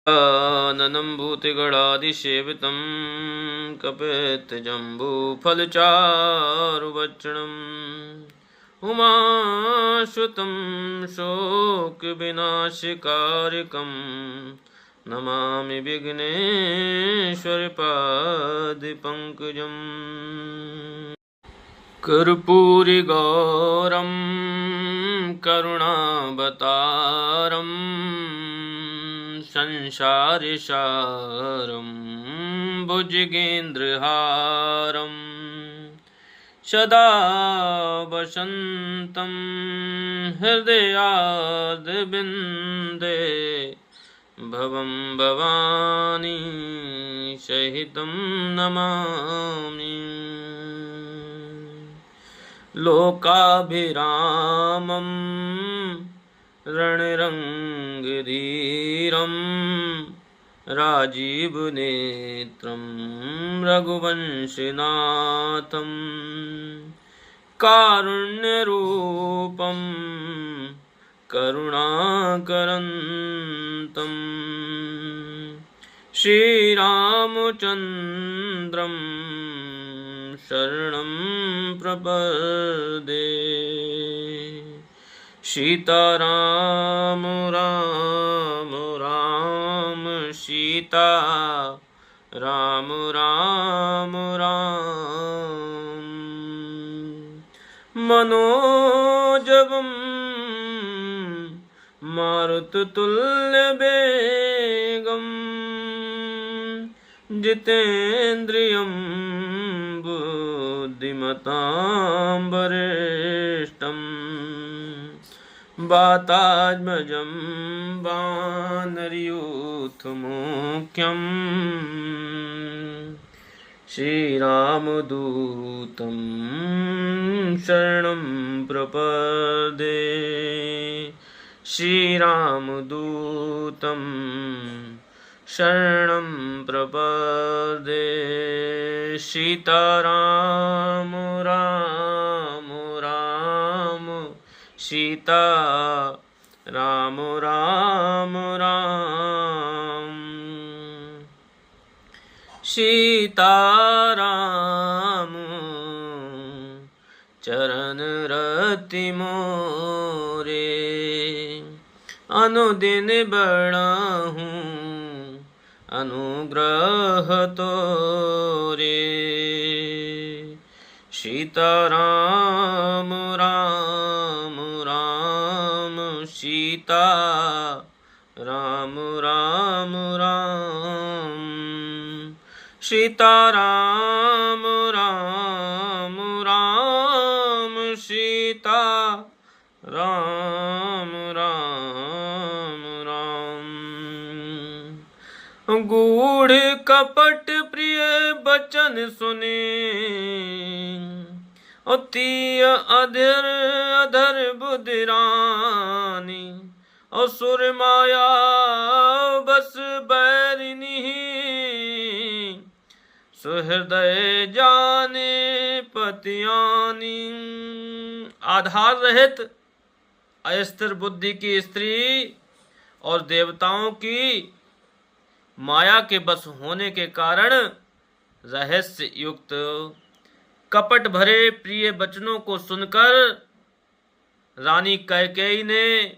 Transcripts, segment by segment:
ननं भूतिगणादिसेवितं कपितजम्बूफलचारुभक्षणम् उमाश्रुतं शोकविनाशकारिकं नमामि विघ्नेश्वरपादपङ्कजम्। कर्पूरिगौरं करुणावतारं संसारसारं भुजगेन्द्रहारं सदा वसन्तं हृदयारविन्दे भवं भवानी सहितं नमामि। लोकाभिरामं रणरङ्गधीरं राजीवनेत्रं रघुवंशनाथं कारुण्यरूपं करुणाकरन्तं श्रीरामचन्द्रं शरणं प्रपद्ये। सीताराम राम राम सीता राम राम राम। मनोजवं मारुततुल्यवेगं जितेन्द्रियं बुद्धिमतां वरिष्ठं वातात्मजं वानरयूथमुख्यं श्रीरामदूतं शरणं प्रपद्ये। श्रीरामदूतं शरणं प्रपद्ये। सीताराम राम राम सीता राम राम राम। सीताराम चरण रति मोरे अनुदिन बढ़ाऊं अनुग्रह तोरे। सीताराम राम राम सीता राम राम राम। सीताराम राम राम सीता राम राम राम। गूढ़ कपट प्रिय बचन सुने अति अधर अधर बुधिरानी असुर माया बस बैरिनी सुहृदय जाने पतियानी। आधार रहित अस्थिर बुद्धि की स्त्री और देवताओं की माया के बस होने के कारण रहस्य युक्त कपट भरे प्रिय वचनों को सुनकर रानी कैकेयी ने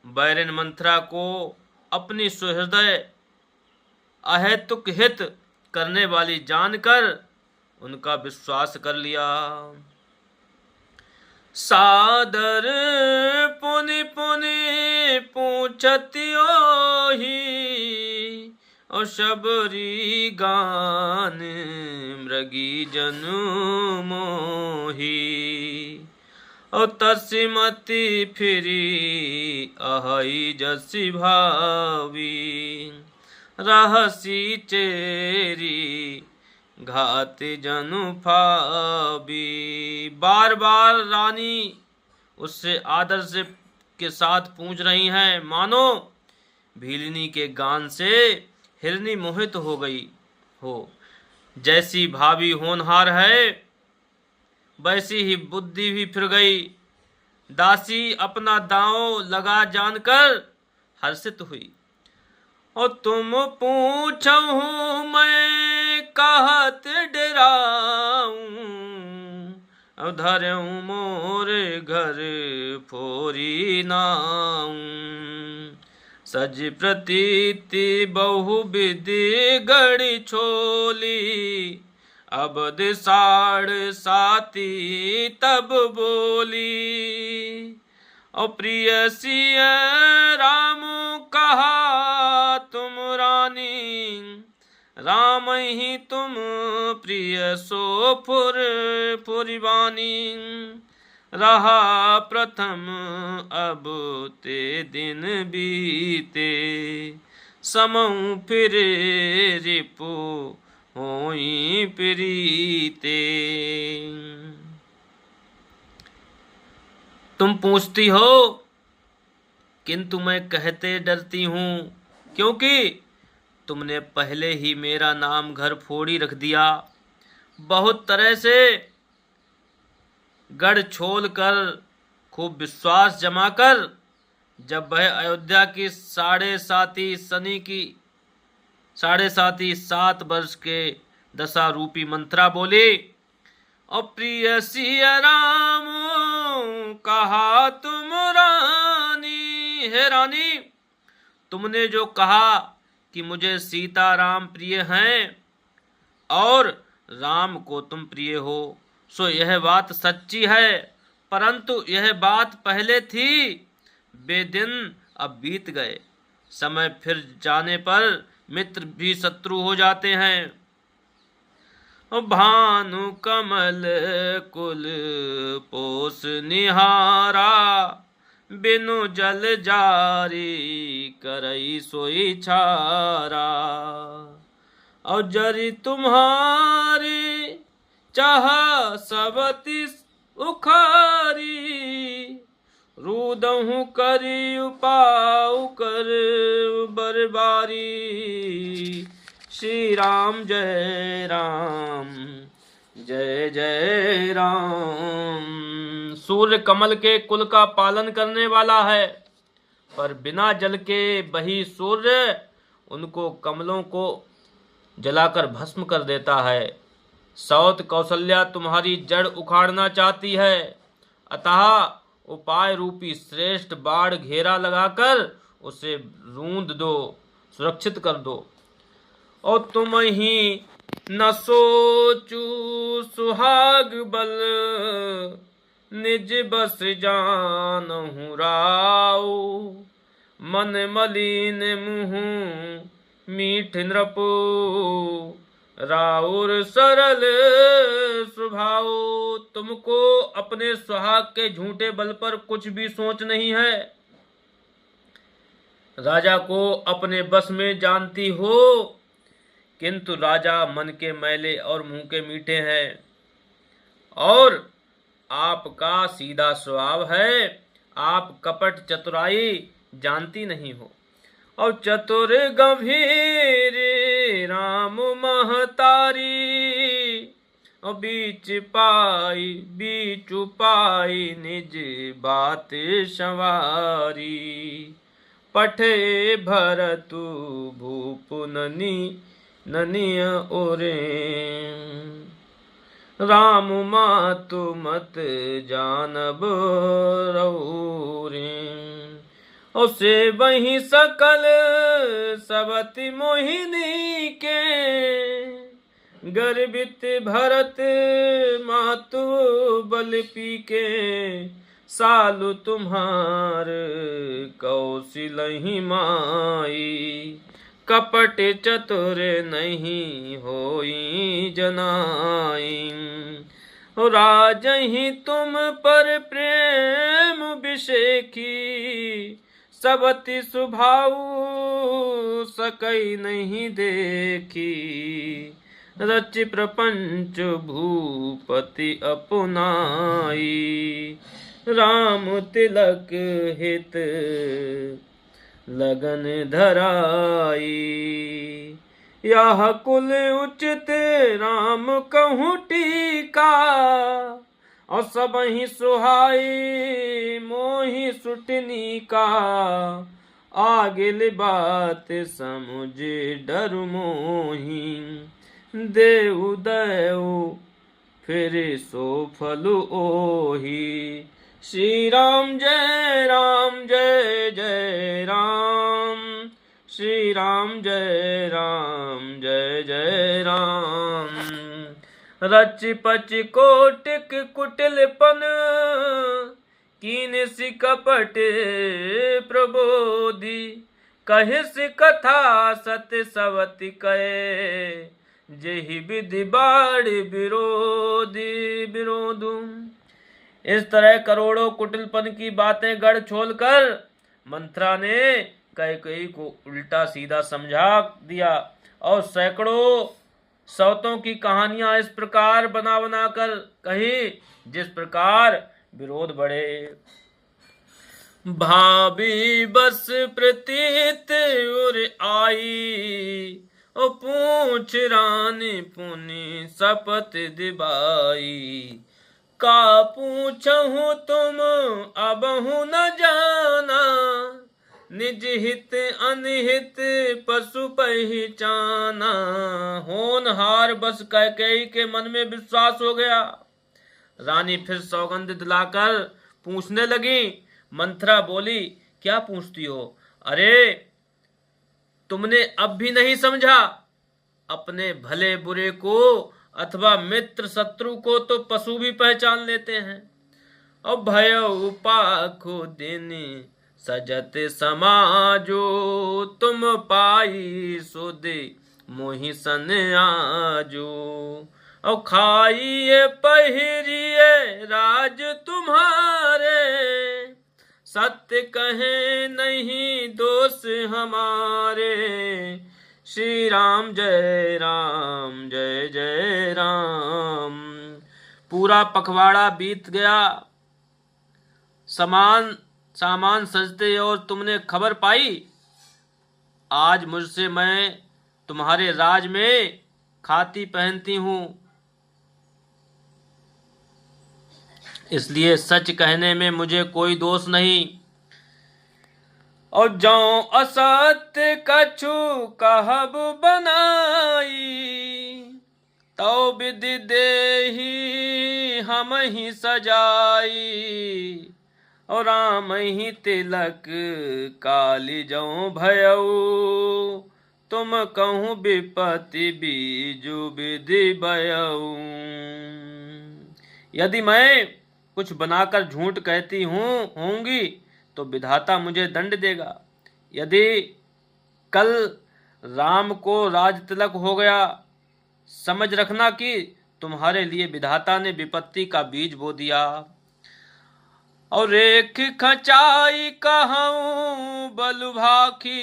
बैरिन मंथरा को अपनी सुहृदय अहेतुक हित करने वाली जानकर उनका विश्वास कर लिया। सादर पुनि पुनि पूछती ओही और शबरी गान मृगी जनु मोही और तस्मति फिरी अहई जसी भावी रहसी चेरी घात जनु फाबी। बार बार रानी उससे आदर से के साथ पूछ रही हैं, मानो भीलिनी के गान से हिरनी मोहित हो गई हो। जैसी भाभी होनहार है वैसी ही बुद्धि भी फिर गई। दासी अपना दांव लगा जानकर हर्षित हुई और तुम पूछहु मैं कहत डराऊं, अब धरऊं मोर घर फोरी नाऊं। सज प्रतीति बहुविधि गढ़ी छोली, अबद साड़ साती तब बोली। और प्रिय सिय राम कहा तुम रानी, राम ही तुम प्रिय सो फुर फुरबानी। रहा प्रथम अब ते दिन बीते, समऊ फिरे रिपु होई प्रीते। तुम पूछती हो किंतु मैं कहते डरती हूँ, क्योंकि तुमने पहले ही मेरा नाम घर फोड़ी रख दिया। बहुत तरह से गढ़ छोल कर खूब विश्वास जमा कर जब वह अयोध्या की साढ़े साती 7 वर्ष के दशा रूपी मंत्रा बोली। और प्रिय सिय राम कहा तुम रानी, हे रानी तुमने जो कहा कि मुझे सीता राम प्रिय हैं और राम को तुम प्रिय हो, सो यह बात सच्ची है, परंतु यह बात पहले थी, वे दिन अब बीत गए। समय फिर जाने पर मित्र भी शत्रु हो जाते हैं। भानु कमल कुल पोस निहारा, बिनु जल जारी करई सोई छारा। और जरी तुम्हारी चाह सबति उखारी, रूदहु करी उपाउ कर बरबारी। श्री राम जय राम जय जय राम। सूर्य कमल के कुल का पालन करने वाला है, पर बिना जल के बही सूर्य उनको कमलों को जलाकर भस्म कर देता है। सौत कौशल्या तुम्हारी जड़ उखाड़ना चाहती है, अतः उपाय रूपी श्रेष्ठ बाढ़ घेरा लगाकर उसे रूंध दो, सुरक्षित कर दो। और तुम ही न सोचू सुहाग बल, निज बस जानहु राऊ। मन मलिन मुँह मीठ नृपु, राउर सरल स्वभाव। तुमको अपने सुहाग के झूठे बल पर कुछ भी सोच नहीं है। राजा को अपने बस में जानती हो, किंतु राजा मन के मैले और मुंह के मीठे हैं। और आपका सीधा स्वभाव है, आप कपट चतुराई जानती नहीं हो। और चतुर गंभीर राम महतारी, और बीच पाई निज बात संवारी। पठे भरतु भूप ननिय ओरे, राम मातु मत जानब रौरे। उसे वही सकल सबति मोहिनी के, गर्वित भरत मातु बल पी के। सालु तुम्हार कौशलहि माई, कपट चतुर नहीं होई जनाई। राजहि तुम पर प्रेम विषेखी, सबति सुभाऊ सकई नहीं देखी। रचि प्रपंच भूपति अपनाई, राम तिलक हित लगन धराई। यह कुल उचित राम कहूँ टीका, और सबहि सुहाई मोहि सुटनी का। आगिल बात समुझ डर मोही, देव दयऊ फिर सो फल ओही। श्री राम जय जय राम, श्री राम जय जय राम। रच पच कोटिक कुटिलपन, कीन सी कपट प्रबोधि। कहिस कथा सत्य सवति कहे, जेहि विधि बाढ़ विरोधु। इस तरह करोड़ों कुटिलपन की बातें गढ़ छोलकर मंथरा ने कैकेयी को उल्टा सीधा समझा दिया और सैकड़ों सौतों की कहानियां इस प्रकार बना बना कर कही जिस प्रकार विरोध बढ़े। भाभी बस प्रतीत उर आई, ओ पूछ रानी पुनि शपथ दिबाई। का पूछहु तुम अबहु न जाना, निज हित अनहित पशु पहचाना। होनहार बस कैकेयी के मन में विश्वास हो गया। रानी फिर सौगंध दिलाकर पूछने लगी। मंथरा बोली, क्या पूछती हो? अरे तुमने अब भी नहीं समझा? अपने भले बुरे को अथवा मित्र शत्रु को तो पशु भी पहचान लेते हैं। और भयउ पाखु दिन सजत समाजो, तुम पाई सुध मोहि सन आजो। और खाइए पहिरिए राज तुम्हारे, सत्य कहे नहीं दोष हमारे। श्री राम जय जय राम। पूरा पखवाड़ा बीत गया, सामान सजते और तुमने खबर पाई। आज मुझसे मैं तुम्हारे राज में खाती पहनती हूँ, इसलिए सच कहने में मुझे कोई दोष नहीं। और जो असत्य कछु कहब बनाई, तो विधि देहि हम ही सजाई। और राम ही तिलक काली जो भयऊ, तुम कहूँ विपत्ति बीजु विधि बयऊ। यदि मैं कुछ बनाकर झूठ कहती होंगी तो विधाता मुझे दंड देगा। यदि कल राम को राज तिलक हो गया, समझ रखना कि तुम्हारे लिए विधाता ने विपत्ति का बीज बो दिया। और रेख खचाई कहूँ बलुभाखी,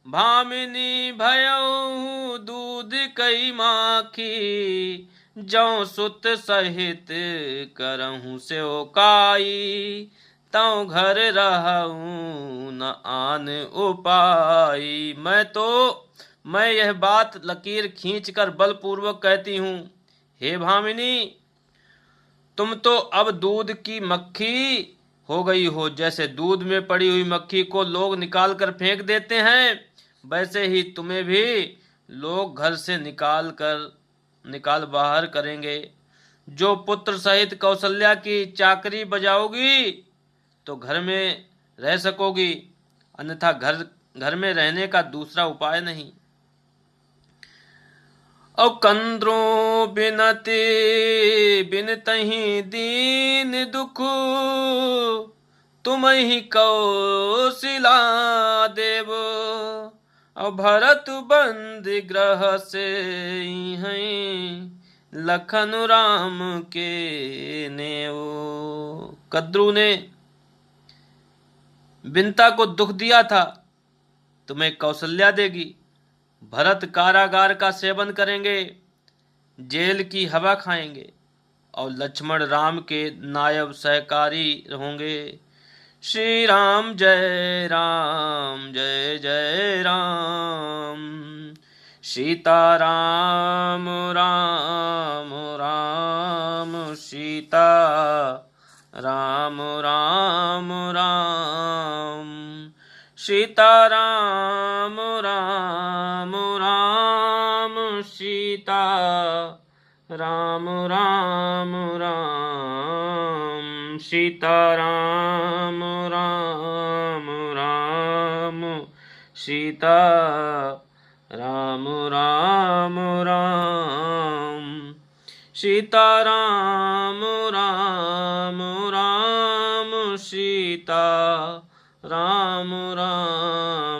भामिनी भयऊ दूध कई माखी। जौ सुत सहित करहूँ से ओकाई, तौ घर रहूँ न आन उपाई। मैं यह बात लकीर खींचकर बलपूर्वक कहती हूँ। हे भामिनी, तुम तो अब दूध की मक्खी हो गई हो। जैसे दूध में पड़ी हुई मक्खी को लोग निकाल कर फेंक देते हैं, वैसे ही तुम्हें भी लोग घर से निकाल बाहर करेंगे। जो पुत्र सहित कौशल्या की चाकरी बजाओगी तो घर में रह सकोगी, अन्यथा घर में रहने का दूसरा उपाय नहीं। और कंद्रों बिनती बिनतहि दीन दुख, तुम ही कौशिला देव। और भरत बंद ग्रह से हैं, लखन राम के नेव। कद्रू ने बिनता को दुख दिया था, तुम्हें कौशल्या देगी। भरत कारागार का सेवन करेंगे, जेल की हवा खाएंगे। और लक्ष्मण राम के नायब सहकारी होंगे। श्री राम जय जय राम। सीता राम राम राम, सीता राम राम राम। सीता राम राम राम सीता राम राम राम सीता राम राम राम सीता राम राम राम सीता राम राम राम सीता राम राम